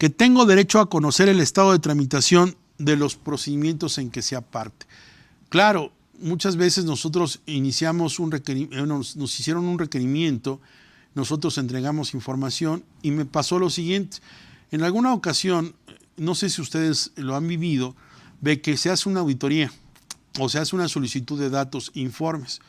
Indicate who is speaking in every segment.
Speaker 1: que tengo derecho a conocer el estado de tramitación de los procedimientos en que sea parte. Claro, muchas veces nosotros iniciamos nos hicieron un requerimiento, nosotros entregamos información y me pasó lo siguiente. En alguna ocasión, no sé si ustedes lo han vivido, ve que se hace una auditoría o se hace una solicitud de datos e informes.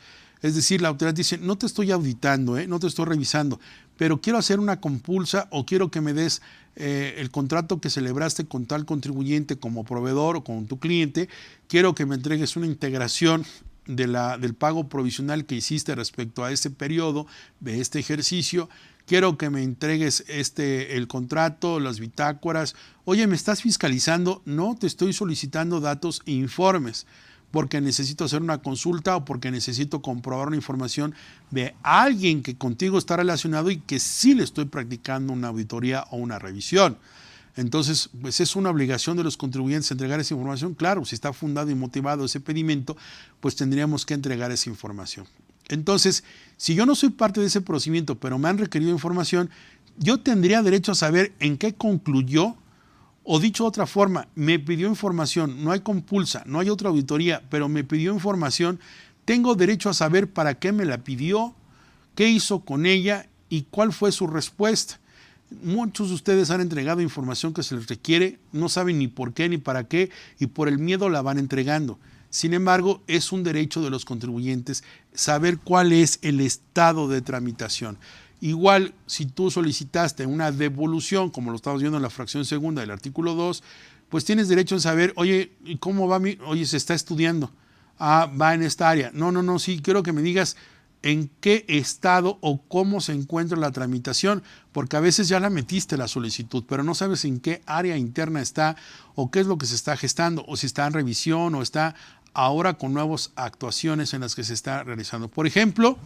Speaker 1: Es decir, la autoridad dice, no te estoy auditando, no te estoy revisando, pero quiero hacer una compulsa o quiero que me des el contrato que celebraste con tal contribuyente como proveedor o con tu cliente, quiero que me entregues una integración del pago provisional que hiciste respecto a este periodo de este ejercicio, quiero que me entregues el contrato, las bitácoras. Oye, ¿me estás fiscalizando? No, te estoy solicitando datos e informes porque necesito hacer una consulta o porque necesito comprobar una información de alguien que contigo está relacionado y que sí le estoy practicando una auditoría o una revisión. Entonces, pues es una obligación de los contribuyentes entregar esa información. Claro, si está fundado y motivado ese pedimento, pues tendríamos que entregar esa información. Entonces, si yo no soy parte de ese procedimiento, pero me han requerido información, yo tendría derecho a saber en qué concluyó, o dicho de otra forma, me pidió información, no hay compulsa, no hay otra auditoría, pero me pidió información, tengo derecho a saber para qué me la pidió, qué hizo con ella y cuál fue su respuesta. Muchos de ustedes han entregado información que se les requiere, no saben ni por qué ni para qué y por el miedo la van entregando. Sin embargo, es un derecho de los contribuyentes saber cuál es el estado de tramitación. Igual, si tú solicitaste una devolución, como lo estamos viendo en la fracción segunda del artículo 2, pues tienes derecho a saber, oye, ¿cómo va oye, se está estudiando? Ah, va en esta área. No, sí, quiero que me digas en qué estado o cómo se encuentra la tramitación, porque a veces ya la metiste la solicitud, pero no sabes en qué área interna está o qué es lo que se está gestando, o si está en revisión o está ahora con nuevas actuaciones en las que se está realizando. Por ejemplo,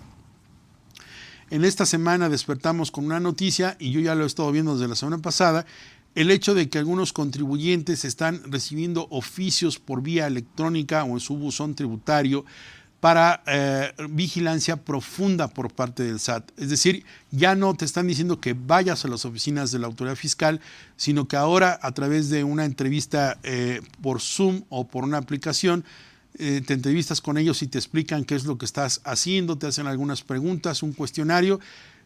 Speaker 1: en esta semana despertamos con una noticia, y yo ya lo he estado viendo desde la semana pasada, el hecho de que algunos contribuyentes están recibiendo oficios por vía electrónica o en su buzón tributario para vigilancia profunda por parte del SAT. Es decir, ya no te están diciendo que vayas a las oficinas de la autoridad fiscal, sino que ahora a través de una entrevista por Zoom o por una aplicación, te entrevistas con ellos y te explican qué es lo que estás haciendo, te hacen algunas preguntas, un cuestionario,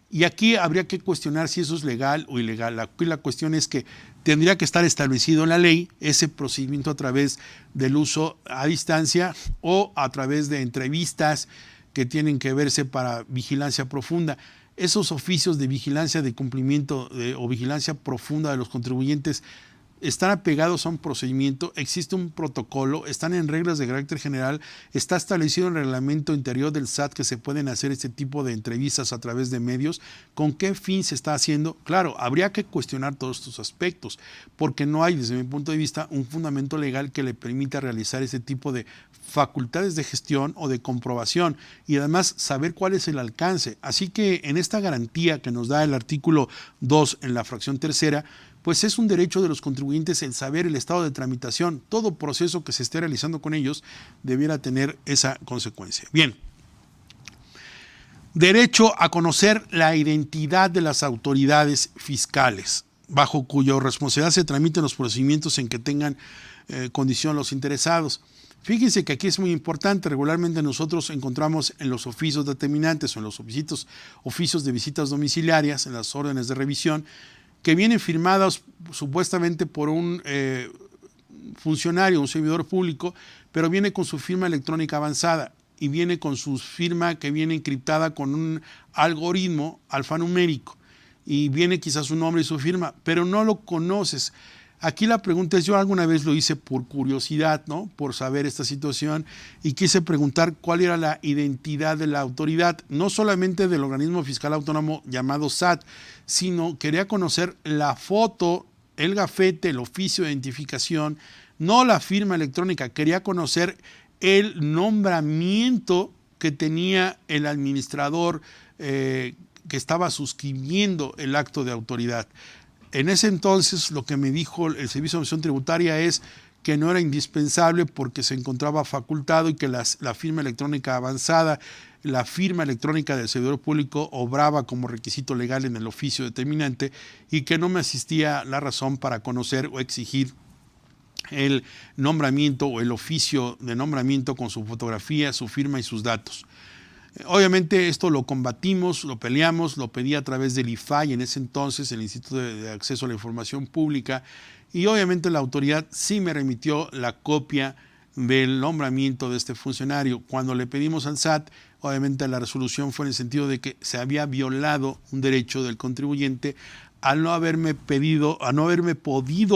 Speaker 1: y aquí habría que cuestionar si eso es legal o ilegal. Aquí la cuestión es que tendría que estar establecido en la ley ese procedimiento a través del uso a distancia o a través de entrevistas que tienen que verse para vigilancia profunda. Esos oficios de vigilancia de cumplimiento o vigilancia profunda de los contribuyentes están apegados a un procedimiento, existe un protocolo, están en reglas de carácter general, está establecido en el reglamento interior del SAT que se pueden hacer este tipo de entrevistas a través de medios. ¿Con qué fin se está haciendo? Claro, habría que cuestionar todos estos aspectos, porque no hay, desde mi punto de vista, un fundamento legal que le permita realizar este tipo de facultades de gestión o de comprobación y además saber cuál es el alcance. Así que en esta garantía que nos da el artículo 2 en la fracción tercera, pues es un derecho de los contribuyentes el saber el estado de tramitación. Todo proceso que se esté realizando con ellos debiera tener esa consecuencia. Bien. Derecho a conocer la identidad de las autoridades fiscales, bajo cuya responsabilidad se tramiten los procedimientos en que tengan condición los interesados. Fíjense que aquí es muy importante, regularmente nosotros encontramos en los oficios determinantes o en los oficios de visitas domiciliarias, en las órdenes de revisión, que vienen firmados supuestamente por un funcionario, un servidor público, pero viene con su firma electrónica avanzada y viene con su firma que viene encriptada con un algoritmo alfanumérico y viene quizás su nombre y su firma, pero no lo conoces. Aquí la pregunta es, yo alguna vez lo hice por curiosidad, ¿no? Por saber esta situación y quise preguntar cuál era la identidad de la autoridad, no solamente del organismo fiscal autónomo llamado SAT, sino quería conocer la foto, el gafete, el oficio de identificación, no la firma electrónica, quería conocer el nombramiento que tenía el administrador que estaba suscribiendo el acto de autoridad. En ese entonces lo que me dijo el Servicio de Administración Tributaria es que no era indispensable porque se encontraba facultado y que la firma electrónica avanzada, la firma electrónica del servidor público obraba como requisito legal en el oficio determinante y que no me asistía la razón para conocer o exigir el nombramiento o el oficio de nombramiento con su fotografía, su firma y sus datos. Obviamente esto lo combatimos, lo peleamos, lo pedí a través del IFAI en ese entonces, el Instituto de Acceso a la Información Pública, y obviamente la autoridad sí me remitió la copia del nombramiento de este funcionario. Cuando le pedimos al SAT, obviamente la resolución fue en el sentido de que se había violado un derecho del contribuyente al no haberme podido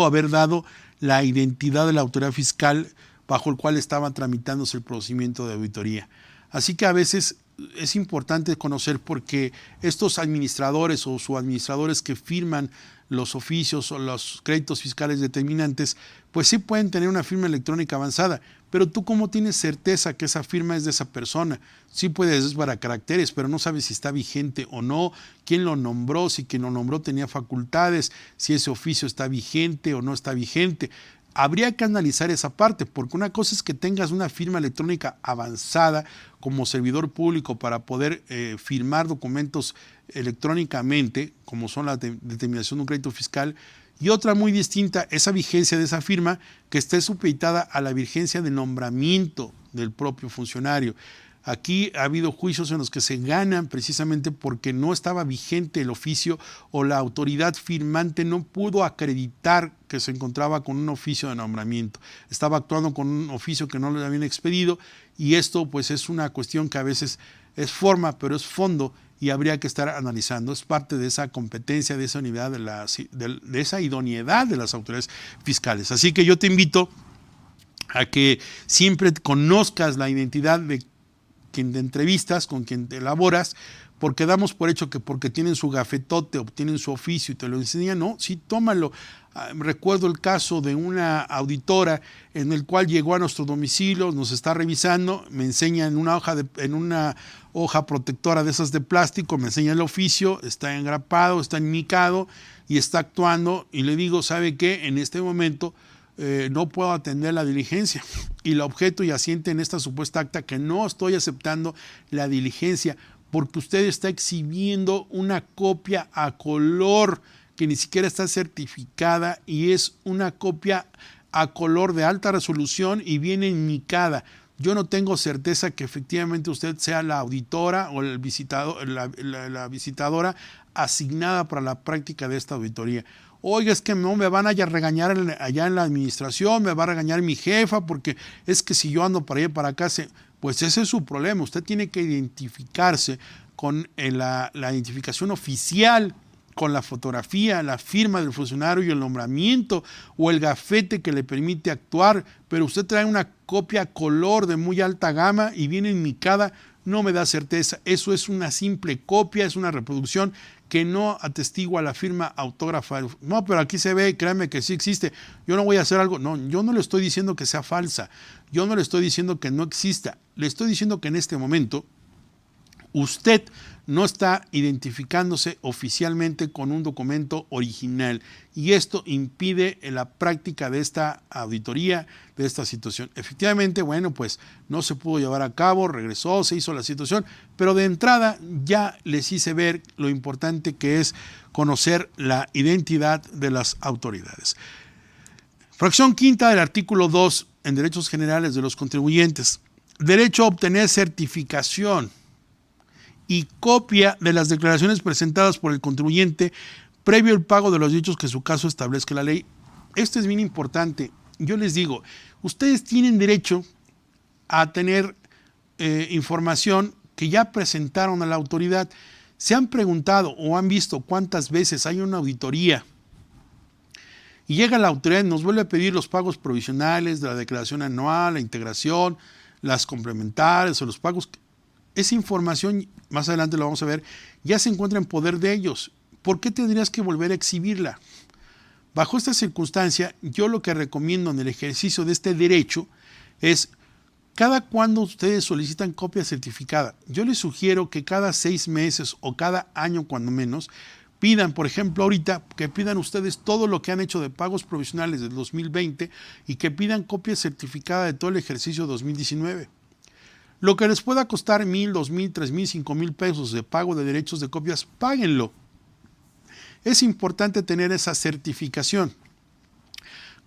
Speaker 1: haber dado la identidad de la autoridad fiscal bajo el cual estaba tramitándose el procedimiento de auditoría. Así que a veces es importante conocer porque estos administradores o subadministradores que firman los oficios o los créditos fiscales determinantes, pues sí pueden tener una firma electrónica avanzada, pero tú ¿cómo tienes certeza que esa firma es de esa persona? Sí puedes, es para caracteres, pero no sabes si está vigente o no, quién lo nombró, si quien lo nombró tenía facultades, si ese oficio está vigente o no está vigente. Habría que analizar esa parte, porque una cosa es que tengas una firma electrónica avanzada como servidor público para poder firmar documentos electrónicamente, como son la determinación de un crédito fiscal, y otra muy distinta, esa vigencia de esa firma que esté supeditada a la vigencia de nombramiento del propio funcionario. Aquí ha habido juicios en los que se ganan precisamente porque no estaba vigente el oficio o la autoridad firmante no pudo acreditar que se encontraba con un oficio de nombramiento. Estaba actuando con un oficio que no le habían expedido y esto pues es una cuestión que a veces es forma pero es fondo y habría que estar analizando. Es parte de esa competencia, de esa unidad, de esa idoneidad de las autoridades fiscales. Así que yo te invito a que siempre conozcas la identidad de quien te entrevistas, con quien te elaboras, porque damos por hecho que porque tienen su gafetote o tienen su oficio y te lo enseñan, no, sí, tómalo. Recuerdo el caso de una auditora en el cual llegó a nuestro domicilio, nos está revisando, me enseña en una hoja protectora de esas de plástico, me enseña el oficio, está engrapado, está enmicado y está actuando y le digo, ¿sabe qué? En este momento no puedo atender la diligencia y la objeto y asiente en esta supuesta acta que no estoy aceptando la diligencia porque usted está exhibiendo una copia a color que ni siquiera está certificada y es una copia a color de alta resolución y viene enmicada. Yo no tengo certeza que efectivamente usted sea la auditora o el visitador, la visitadora asignada para la práctica de esta auditoría. Oiga, es que no me van a regañar allá en la administración, me va a regañar mi jefa, porque es que si yo ando para allá y para acá, pues ese es su problema. Usted tiene que identificarse con la identificación oficial, con la fotografía, la firma del funcionario y el nombramiento o el gafete que le permite actuar, pero usted trae una copia a color de muy alta gama y viene enmicada, no me da certeza. Eso es una simple copia, es una reproducción que no atestigua la firma autógrafa. No, pero aquí se ve, créanme que sí existe. Yo no voy a hacer algo. No, yo no le estoy diciendo que sea falsa. Yo no le estoy diciendo que no exista. Le estoy diciendo que en este momento usted no está identificándose oficialmente con un documento original y esto impide la práctica de esta auditoría, de esta situación. Efectivamente, bueno, pues no se pudo llevar a cabo, regresó, se hizo la situación, pero de entrada ya les hice ver lo importante que es conocer la identidad de las autoridades. Fracción quinta del artículo 2 en Derechos Generales de los Contribuyentes. Derecho a obtener certificación y copia de las declaraciones presentadas por el contribuyente previo al pago de los derechos que en su caso establezca la ley. Esto es bien importante. Yo les digo, ustedes tienen derecho a tener información que ya presentaron a la autoridad. ¿Se han preguntado o han visto cuántas veces hay una auditoría y llega la autoridad y nos vuelve a pedir los pagos provisionales de la declaración anual, la integración, las complementarias o los pagos? Esa información, más adelante lo vamos a ver, ya se encuentra en poder de ellos. ¿Por qué tendrías que volver a exhibirla? Bajo esta circunstancia, yo lo que recomiendo en el ejercicio de este derecho es, cada cuando ustedes solicitan copia certificada, yo les sugiero que cada 6 meses o cada año cuando menos, pidan, por ejemplo, ahorita, que pidan ustedes todo lo que han hecho de pagos provisionales del 2020 y que pidan copia certificada de todo el ejercicio 2019. Lo que les pueda costar 1,000, 2,000, 3,000, 5,000 pesos de pago de derechos de copias, páguenlo. Es importante tener esa certificación.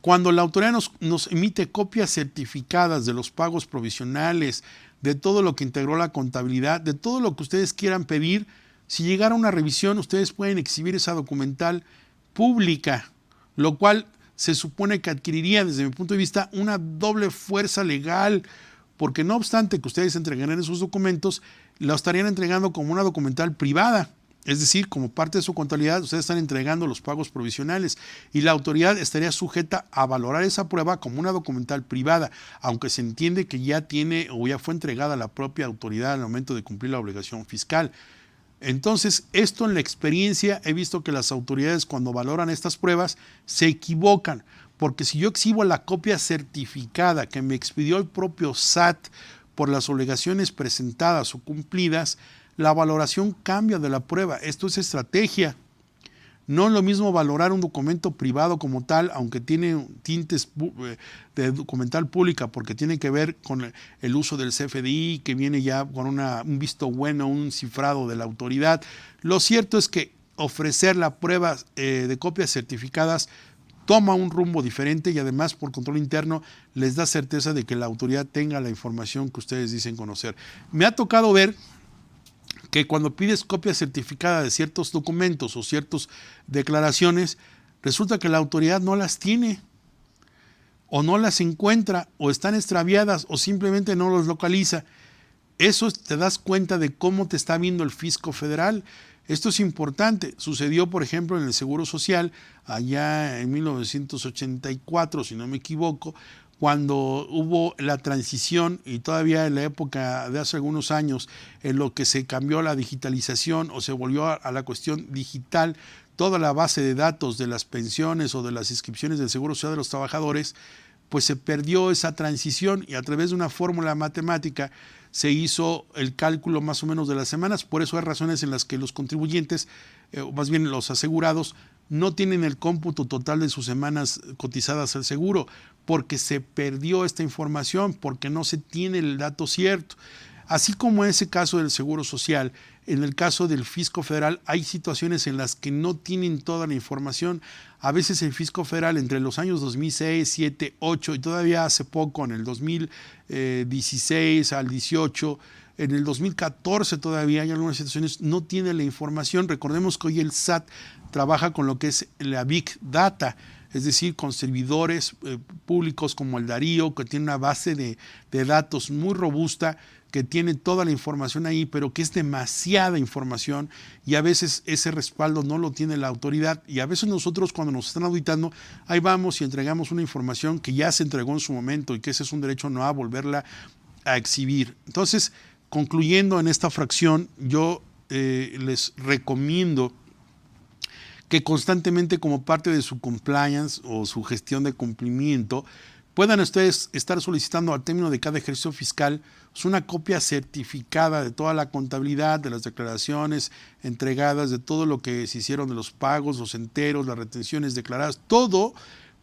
Speaker 1: Cuando la autoridad nos emite copias certificadas de los pagos provisionales, de todo lo que integró la contabilidad, de todo lo que ustedes quieran pedir, si llegara una revisión, ustedes pueden exhibir esa documental pública, lo cual se supone que adquiriría, desde mi punto de vista, una doble fuerza legal, porque no obstante que ustedes entregaran esos documentos, lo estarían entregando como una documental privada. Es decir, como parte de su contabilidad, ustedes están entregando los pagos provisionales y la autoridad estaría sujeta a valorar esa prueba como una documental privada, aunque se entiende que ya tiene o ya fue entregada a la propia autoridad al momento de cumplir la obligación fiscal. Entonces, esto en la experiencia he visto que las autoridades cuando valoran estas pruebas se equivocan, porque si yo exhibo la copia certificada que me expidió el propio SAT por las obligaciones presentadas o cumplidas, la valoración cambia de la prueba. Esto es estrategia. No es lo mismo valorar un documento privado como tal, aunque tiene tintes de documental pública, porque tiene que ver con el uso del CFDI, que viene ya con un visto bueno, un cifrado de la autoridad. Lo cierto es que ofrecer la prueba de copias certificadas toma un rumbo diferente y además por control interno les da certeza de que la autoridad tenga la información que ustedes dicen conocer. Me ha tocado ver que cuando pides copia certificada de ciertos documentos o ciertas declaraciones, resulta que la autoridad no las tiene, o no las encuentra, o están extraviadas, o simplemente no los localiza. Eso te das cuenta de cómo te está viendo el fisco federal. Esto es importante. Sucedió, por ejemplo, en el Seguro Social, allá en 1984, si no me equivoco, cuando hubo la transición y todavía en la época de hace algunos años en lo que se cambió la digitalización o se volvió a la cuestión digital, toda la base de datos de las pensiones o de las inscripciones del Seguro Social de los trabajadores, pues se perdió esa transición y a través de una fórmula matemática se hizo el cálculo más o menos de las semanas. Por eso hay razones en las que los contribuyentes, o más bien los asegurados, no tienen el cómputo total de sus semanas cotizadas al seguro, porque se perdió esta información, porque no se tiene el dato cierto. Así como en ese caso del Seguro Social, en el caso del Fisco Federal hay situaciones en las que no tienen toda la información. A veces el Fisco Federal entre los años 2006, 2007, 2008 y todavía hace poco, en el 2016 al 18, en el 2014 todavía hay algunas situaciones, no tiene la información. Recordemos que hoy el SAT trabaja con lo que es la Big Data, es decir, con servidores públicos como el Darío, que tiene una base de datos muy robusta, que tiene toda la información ahí, pero que es demasiada información y a veces ese respaldo no lo tiene la autoridad y a veces nosotros cuando nos están auditando, ahí vamos y entregamos una información que ya se entregó en su momento y que ese es un derecho no a volverla a exhibir. Entonces, concluyendo en esta fracción, yo les recomiendo que constantemente como parte de su compliance o su gestión de cumplimiento puedan ustedes estar solicitando al término de cada ejercicio fiscal una copia certificada de toda la contabilidad, de las declaraciones entregadas, de todo lo que se hicieron de los pagos, los enteros, las retenciones declaradas, todo,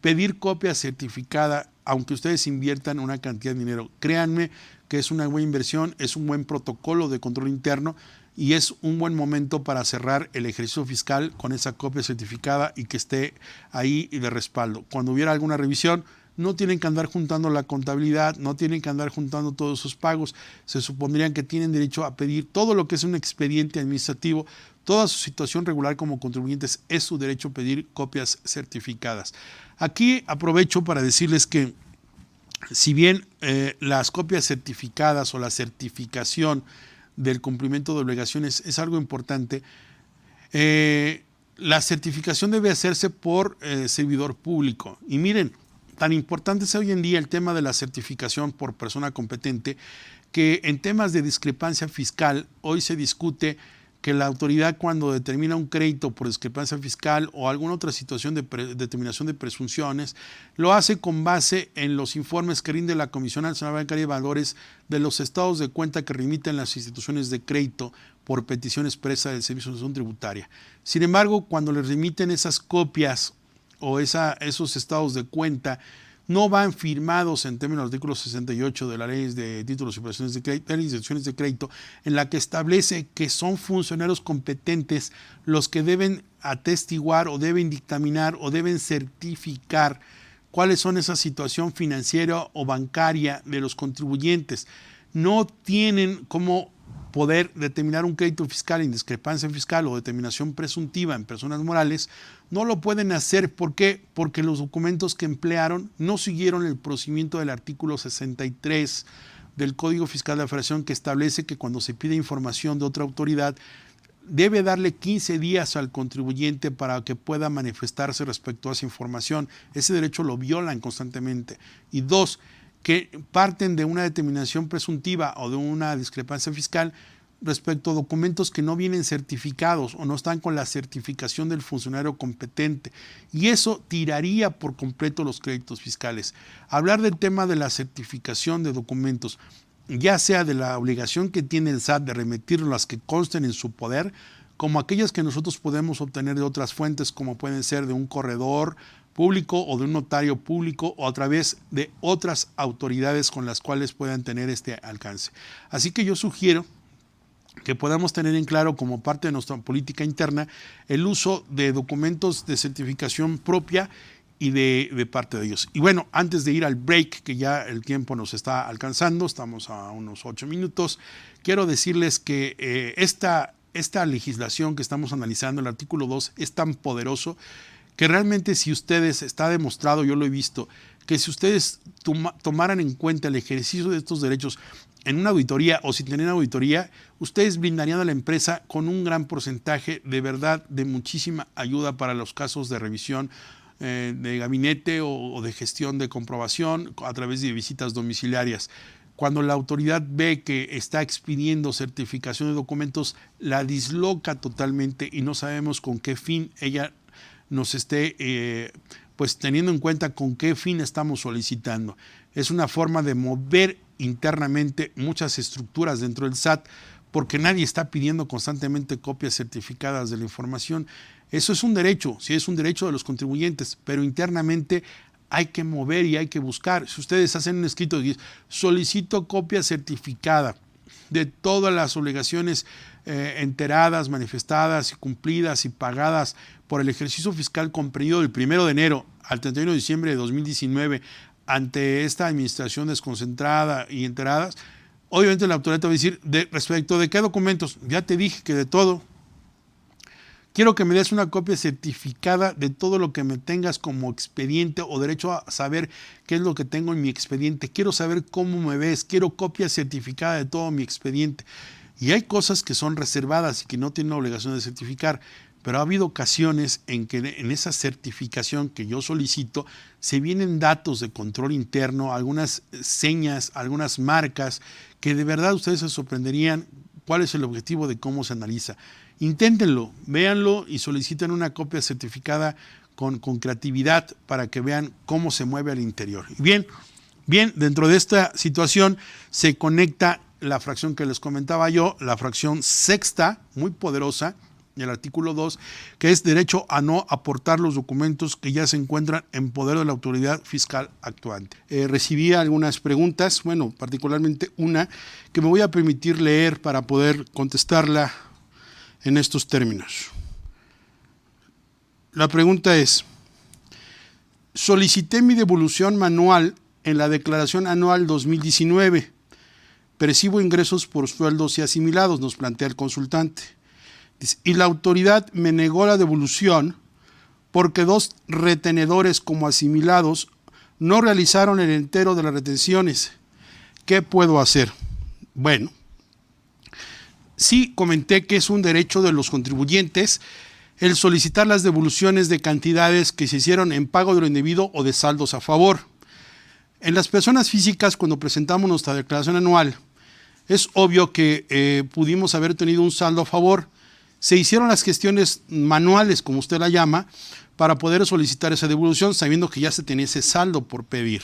Speaker 1: pedir copia certificada, aunque ustedes inviertan una cantidad de dinero. Créanme que es una buena inversión, es un buen protocolo de control interno y es un buen momento para cerrar el ejercicio fiscal con esa copia certificada y que esté ahí de respaldo. Cuando hubiera alguna revisión, no tienen que andar juntando la contabilidad, no tienen que andar juntando todos esos pagos. Se supondrían que tienen derecho a pedir todo lo que es un expediente administrativo, toda su situación regular como contribuyentes es su derecho a pedir copias certificadas. Aquí aprovecho para decirles que si bien las copias certificadas o la certificación del cumplimiento de obligaciones es algo importante, la certificación debe hacerse por servidor público. Y miren, tan importante es hoy en día el tema de la certificación por persona competente que en temas de discrepancia fiscal hoy se discute que la autoridad cuando determina un crédito por discrepancia fiscal o alguna otra situación de determinación de presunciones, lo hace con base en los informes que rinde la Comisión Nacional Bancaria de Valores de los estados de cuenta que remiten las instituciones de crédito por petición expresa del Servicio de Administración Tributaria. Sin embargo, cuando les remiten esas copias o esos estados de cuenta, no van firmados en términos del artículo 68 de la Ley de Títulos y Operaciones de Crédito, instituciones de crédito, en la que establece que son funcionarios competentes los que deben atestiguar o deben dictaminar o deben certificar cuáles son esa situación financiera o bancaria de los contribuyentes. No tienen cómo poder determinar un crédito fiscal en discrepancia fiscal o determinación presuntiva en personas morales. No lo pueden hacer. ¿Por qué? Porque los documentos que emplearon no siguieron el procedimiento del artículo 63 del Código Fiscal de la Federación, que establece que cuando se pide información de otra autoridad, debe darle 15 días al contribuyente para que pueda manifestarse respecto a esa información. Ese derecho lo violan constantemente. Y dos, que parten de una determinación presuntiva o de una discrepancia fiscal respecto a documentos que no vienen certificados o no están con la certificación del funcionario competente. Y eso tiraría por completo los créditos fiscales. Hablar del tema de la certificación de documentos, ya sea de la obligación que tiene el SAT de remitir las que consten en su poder, como aquellas que nosotros podemos obtener de otras fuentes, como pueden ser de un corredor público o de un notario público o a través de otras autoridades con las cuales puedan tener este alcance. Así que yo sugiero que podamos tener en claro, como parte de nuestra política interna, el uso de documentos de certificación propia y de parte de ellos. Y bueno, antes de ir al break, que ya el tiempo nos está alcanzando, estamos a unos 8 minutos, quiero decirles que esta legislación que estamos analizando, el artículo 2, es tan poderoso que realmente, si ustedes, está demostrado, yo lo he visto, que si ustedes tomaran en cuenta el ejercicio de estos derechos en una auditoría o si tienen auditoría, ustedes brindarían a la empresa con un gran porcentaje de verdad de muchísima ayuda para los casos de revisión de gabinete o de gestión de comprobación a través de visitas domiciliarias. Cuando la autoridad ve que está expidiendo certificación de documentos, la disloca totalmente y no sabemos con qué fin ella nos esté pues teniendo en cuenta con qué fin estamos solicitando. Es una forma de mover internamente muchas estructuras dentro del SAT, porque nadie está pidiendo constantemente copias certificadas de la información. Eso es un derecho, sí es un derecho de los contribuyentes, pero internamente hay que mover y hay que buscar. Si ustedes hacen un escrito y solicito copia certificada de todas las obligaciones enteradas, manifestadas, cumplidas y pagadas por el ejercicio fiscal comprendido del 1 de enero al 31 de diciembre de 2019 ante esta administración desconcentrada y enteradas, obviamente la autoridad te va a decir, respecto de qué documentos, ya te dije que de todo. Quiero que me des una copia certificada de todo lo que me tengas como expediente o derecho a saber qué es lo que tengo en mi expediente. Quiero saber cómo me ves, quiero copia certificada de todo mi expediente. Y hay cosas que son reservadas y que no tienen la obligación de certificar, pero ha habido ocasiones en que en esa certificación que yo solicito se vienen datos de control interno, algunas señas, algunas marcas, que de verdad ustedes se sorprenderían cuál es el objetivo de cómo se analiza. Inténtenlo, véanlo y soliciten una copia certificada con creatividad para que vean cómo se mueve al interior. Bien, dentro de esta situación se conecta la fracción que les comentaba yo, la fracción sexta, muy poderosa, del artículo 2, que es derecho a no aportar los documentos que ya se encuentran en poder de la autoridad fiscal actuante. Recibí algunas preguntas, bueno, particularmente una que me voy a permitir leer para poder contestarla en estos términos. La pregunta es: solicité mi devolución manual en la declaración anual 2019. Percibo ingresos por sueldos y asimilados, nos plantea el consultante. Y la autoridad me negó la devolución porque 2 retenedores como asimilados no realizaron el entero de las retenciones. ¿Qué puedo hacer? Bueno, sí comenté que es un derecho de los contribuyentes el solicitar las devoluciones de cantidades que se hicieron en pago de lo indebido o de saldos a favor. En las personas físicas, cuando presentamos nuestra declaración anual, es obvio que pudimos haber tenido un saldo a favor. Se hicieron las gestiones manuales, como usted la llama, para poder solicitar esa devolución, sabiendo que ya se tenía ese saldo por pedir.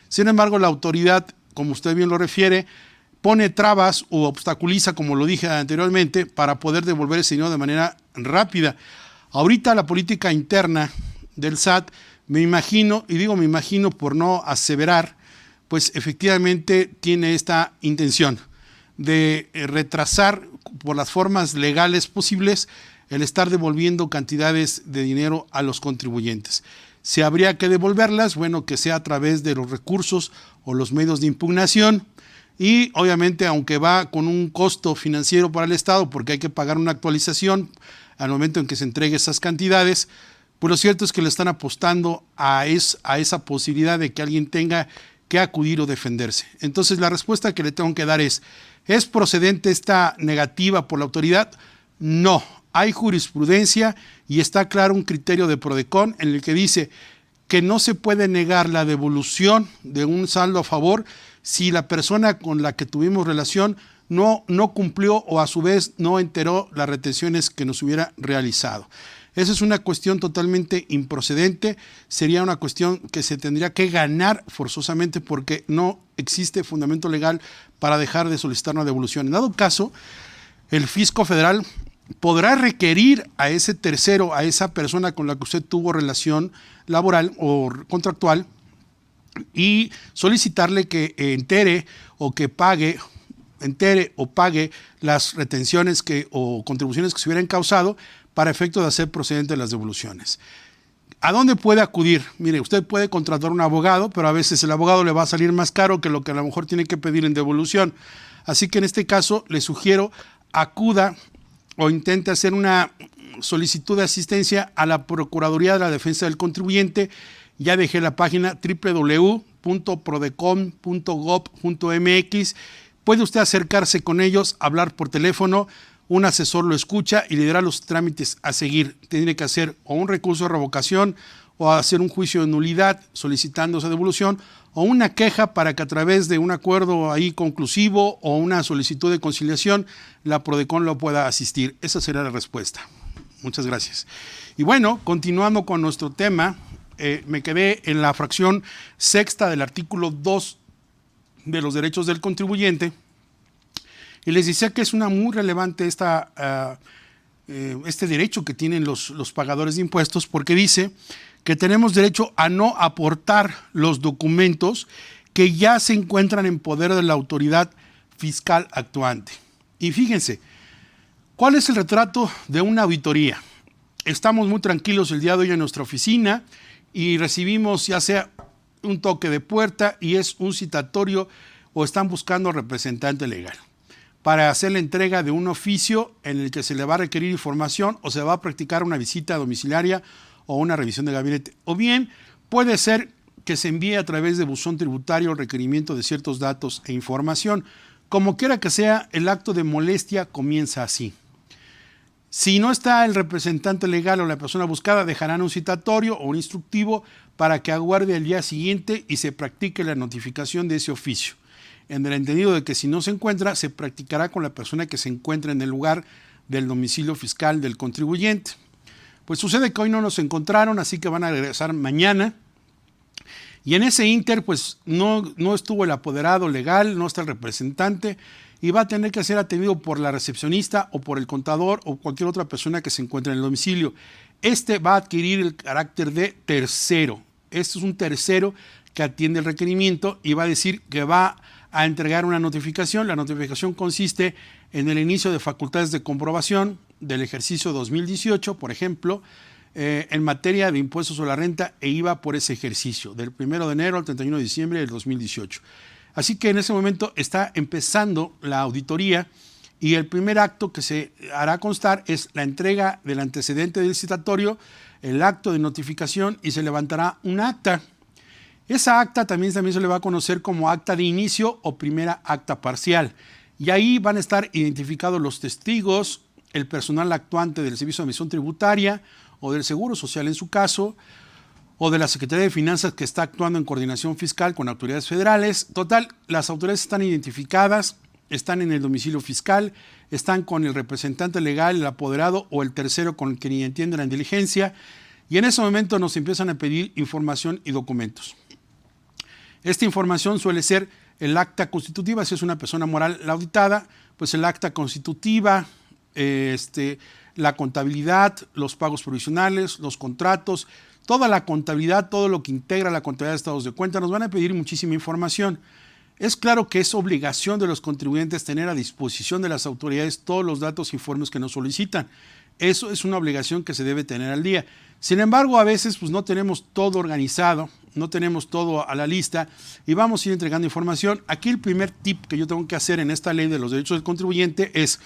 Speaker 1: Sin embargo, la autoridad, como usted bien lo refiere, pone trabas o obstaculiza, como lo dije anteriormente, para poder devolver ese dinero de manera rápida. Ahorita la política interna del SAT, me imagino, y digo me imagino por no aseverar, pues efectivamente tiene esta intención de retrasar por las formas legales posibles el estar devolviendo cantidades de dinero a los contribuyentes. Si habría que devolverlas, bueno, que sea a través de los recursos o los medios de impugnación. Y obviamente, aunque va con un costo financiero para el Estado, porque hay que pagar una actualización al momento en que se entregue esas cantidades, pues lo cierto es que le están apostando a esa posibilidad de que alguien tenga que acudir o defenderse. Entonces, la respuesta que le tengo que dar ¿es procedente esta negativa por la autoridad? No. Hay jurisprudencia y está claro un criterio de PRODECON en el que dice que no se puede negar la devolución de un saldo a favor si la persona con la que tuvimos relación no cumplió o a su vez no enteró las retenciones que nos hubiera realizado. Esa es una cuestión totalmente improcedente, sería una cuestión que se tendría que ganar forzosamente porque no existe fundamento legal para dejar de solicitar una devolución. En dado caso, el fisco federal podrá requerir a ese tercero, a esa persona con la que usted tuvo relación laboral o contractual, y solicitarle que entere o pague las retenciones o contribuciones que se hubieran causado para efecto de hacer procedente las devoluciones. ¿A dónde puede acudir? Mire, usted puede contratar un abogado, pero a veces el abogado le va a salir más caro que lo que a lo mejor tiene que pedir en devolución. Así que en este caso le sugiero acuda o intente hacer una solicitud de asistencia a la Procuraduría de la Defensa del Contribuyente. Ya dejé la página www.prodecon.gov.mx. Puede usted acercarse con ellos, hablar por teléfono, un asesor lo escucha y le dará los trámites a seguir. Tiene que hacer o un recurso de revocación o hacer un juicio de nulidad solicitando esa devolución o una queja para que a través de un acuerdo ahí conclusivo o una solicitud de conciliación la PRODECON lo pueda asistir. Esa será la respuesta. Muchas gracias. Y bueno, continuando con nuestro tema, me quedé en la fracción sexta del artículo 2 de los derechos del contribuyente y les decía que es una muy relevante este derecho que tienen los pagadores de impuestos, porque dice que tenemos derecho a no aportar los documentos que ya se encuentran en poder de la autoridad fiscal actuante. Y fíjense, ¿cuál es el retrato de una auditoría? Estamos muy tranquilos el día de hoy en nuestra oficina y recibimos ya sea un toque de puerta y es un citatorio o están buscando representante legal para hacer la entrega de un oficio en el que se le va a requerir información o se va a practicar una visita domiciliaria o una revisión de gabinete. O bien puede ser que se envíe a través de buzón tributario el requerimiento de ciertos datos e información. Como quiera que sea, el acto de molestia comienza así. Si no está el representante legal o la persona buscada, dejarán un citatorio o un instructivo para que aguarde el día siguiente y se practique la notificación de ese oficio. En el entendido de que si no se encuentra, se practicará con la persona que se encuentra en el lugar del domicilio fiscal del contribuyente. Pues sucede que hoy no nos encontraron, así que van a regresar mañana. Y en ese ínter, pues no estuvo el apoderado legal, no está el representante, y va a tener que ser atendido por la recepcionista o por el contador o cualquier otra persona que se encuentre en el domicilio. Este va a adquirir el carácter de tercero. Este es un tercero que atiende el requerimiento y va a decir que va a entregar una notificación. La notificación consiste en el inicio de facultades de comprobación del ejercicio 2018, por ejemplo, en materia de impuestos sobre la renta e IVA por ese ejercicio, del 1 de enero al 31 de diciembre del 2018. Así que en ese momento está empezando la auditoría y el primer acto que se hará constar es la entrega del antecedente del citatorio, el acto de notificación y se levantará un acta. Esa acta también se le va a conocer como acta de inicio o primera acta parcial. Y ahí van a estar identificados los testigos, el personal actuante del Servicio de Administración Tributaria o del Seguro Social en su caso, o de la Secretaría de Finanzas que está actuando en coordinación fiscal con autoridades federales. Total, las autoridades están identificadas, están en el domicilio fiscal, están con el representante legal, el apoderado o el tercero con el que ni entiende la diligencia, y en ese momento nos empiezan a pedir información y documentos. Esta información suele ser el acta constitutiva, si es una persona moral la auditada, pues el acta constitutiva, la contabilidad, los pagos provisionales, los contratos, toda la contabilidad, todo lo que integra la contabilidad de estados de cuenta. Nos van a pedir muchísima información. Es claro que es obligación de los contribuyentes tener a disposición de las autoridades todos los datos e informes que nos solicitan. Eso es una obligación que se debe tener al día. Sin embargo, a veces pues, no tenemos todo organizado, no tenemos todo a la lista y vamos a ir entregando información. Aquí el primer tip que yo tengo que hacer en esta ley de los derechos del contribuyente es,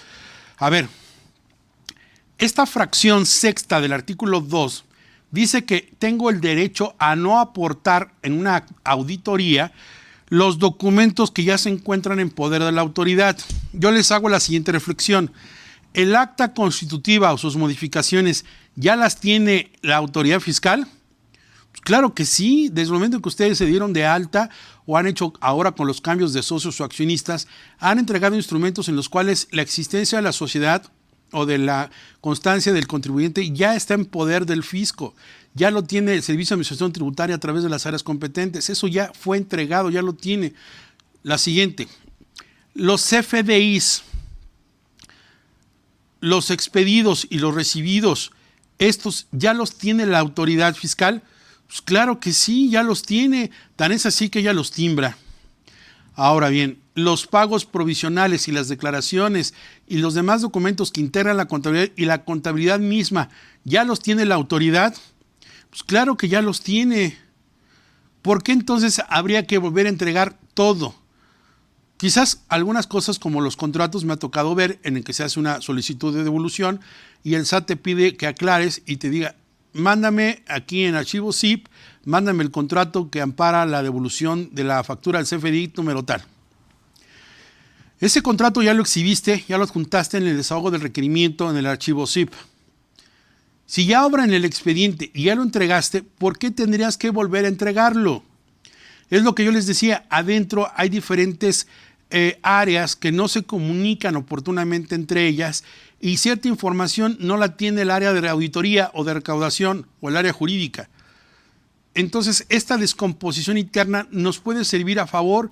Speaker 1: a ver, esta fracción sexta del artículo 2 dice que tengo el derecho a no aportar en una auditoría los documentos que ya se encuentran en poder de la autoridad. Yo les hago la siguiente reflexión. ¿El acta constitutiva o sus modificaciones ya las tiene la autoridad fiscal? Pues claro que sí, desde el momento que ustedes se dieron de alta o han hecho ahora con los cambios de socios o accionistas, han entregado instrumentos en los cuales la existencia de la sociedad o de la constancia del contribuyente ya está en poder del fisco. Ya lo tiene el Servicio de Administración Tributaria a través de las áreas competentes. Eso ya fue entregado, ya lo tiene. La siguiente, los CFDIs, los expedidos y los recibidos, ¿estos ya los tiene la autoridad fiscal? Pues claro que sí, ya los tiene. Tan es así que ya los timbra. Ahora bien, los pagos provisionales y las declaraciones y los demás documentos que integran la contabilidad y la contabilidad misma, ¿ya los tiene la autoridad? Pues claro que ya los tiene. ¿Por qué entonces habría que volver a entregar todo? Quizás algunas cosas como los contratos me ha tocado ver en el que se hace una solicitud de devolución y el SAT te pide que aclares y te diga, mándame aquí en archivo zip, mándame el contrato que ampara la devolución de la factura del CFDI número tal. Ese contrato ya lo exhibiste, ya lo adjuntaste en el desahogo del requerimiento en el archivo zip. Si ya obra en el expediente y ya lo entregaste, ¿por qué tendrías que volver a entregarlo? Es lo que yo les decía, adentro hay diferentes áreas que no se comunican oportunamente entre ellas y cierta información no la tiene el área de auditoría o de recaudación o el área jurídica. Entonces, esta descomposición interna nos puede servir a favor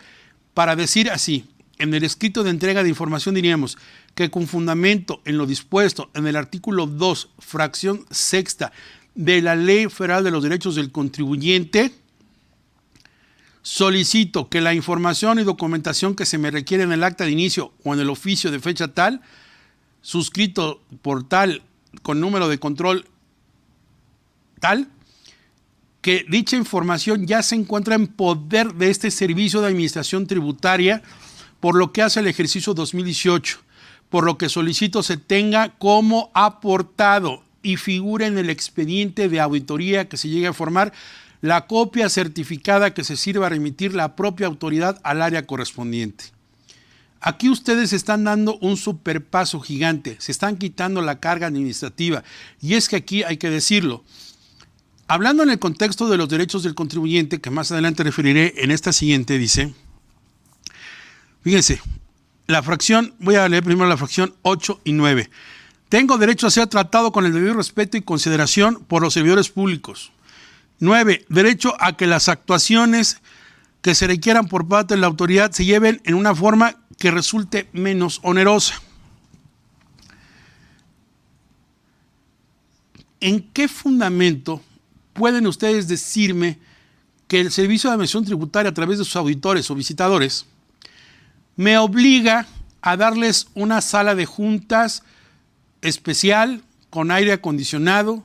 Speaker 1: para decir así, en el escrito de entrega de información diríamos que con fundamento en lo dispuesto en el artículo 2, fracción sexta de la Ley Federal de los Derechos del Contribuyente, solicito que la información y documentación que se me requiere en el acta de inicio o en el oficio de fecha tal, suscrito por tal con número de control tal, que dicha información ya se encuentra en poder de este Servicio de Administración Tributaria por lo que hace el ejercicio 2018, por lo que solicito se tenga como aportado y figura en el expediente de auditoría que se llegue a formar la copia certificada que se sirva a remitir la propia autoridad al área correspondiente. Aquí ustedes están dando un superpaso gigante, se están quitando la carga administrativa y es que aquí hay que decirlo. Hablando en el contexto de los derechos del contribuyente, que más adelante referiré en esta siguiente, dice, fíjense, la fracción, voy a leer primero la fracción 8 y 9. Tengo derecho a ser tratado con el debido respeto y consideración por los servidores públicos. 9. Derecho a que las actuaciones que se requieran por parte de la autoridad se lleven en una forma que resulte menos onerosa. ¿En qué fundamento pueden ustedes decirme que el Servicio de Administración Tributaria a través de sus auditores o visitadores me obliga a darles una sala de juntas especial con aire acondicionado,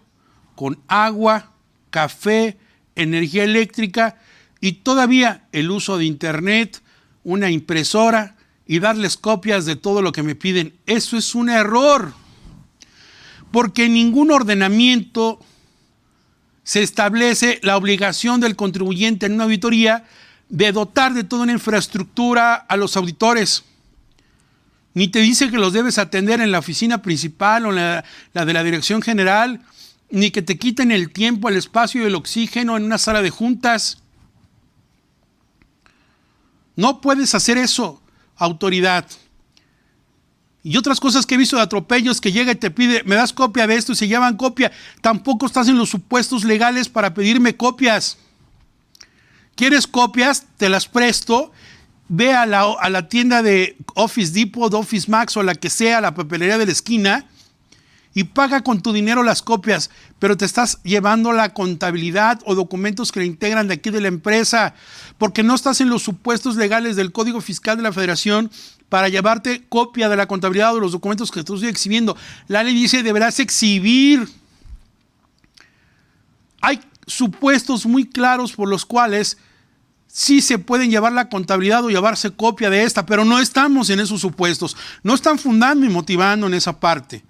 Speaker 1: con agua, café, energía eléctrica y todavía el uso de internet, una impresora y darles copias de todo lo que me piden? Eso es un error, porque en ningún ordenamiento se establece la obligación del contribuyente en una auditoría de dotar de toda una infraestructura a los auditores. Ni te dice que los debes atender en la oficina principal o la de la dirección general, ni que te quiten el tiempo, el espacio y el oxígeno en una sala de juntas. No puedes hacer eso, autoridad. Y otras cosas que he visto de atropellos que llega y te pide, me das copia de esto y se llevan copia. Tampoco estás en los supuestos legales para pedirme copias. ¿Quieres copias? Te las presto ve a la tienda de Office Depot, de Office Max o la que sea, la papelería de la esquina, y paga con tu dinero las copias, pero te estás llevando la contabilidad o documentos que le integran de aquí de la empresa, porque no estás en los supuestos legales del Código Fiscal de la Federación para llevarte copia de la contabilidad o los documentos que tú estoy exhibiendo. La ley dice deberás exhibir. Hay supuestos muy claros por los cuales sí se pueden llevar la contabilidad o llevarse copia de esta, pero no estamos en esos supuestos. No están fundando y motivando en esa parte.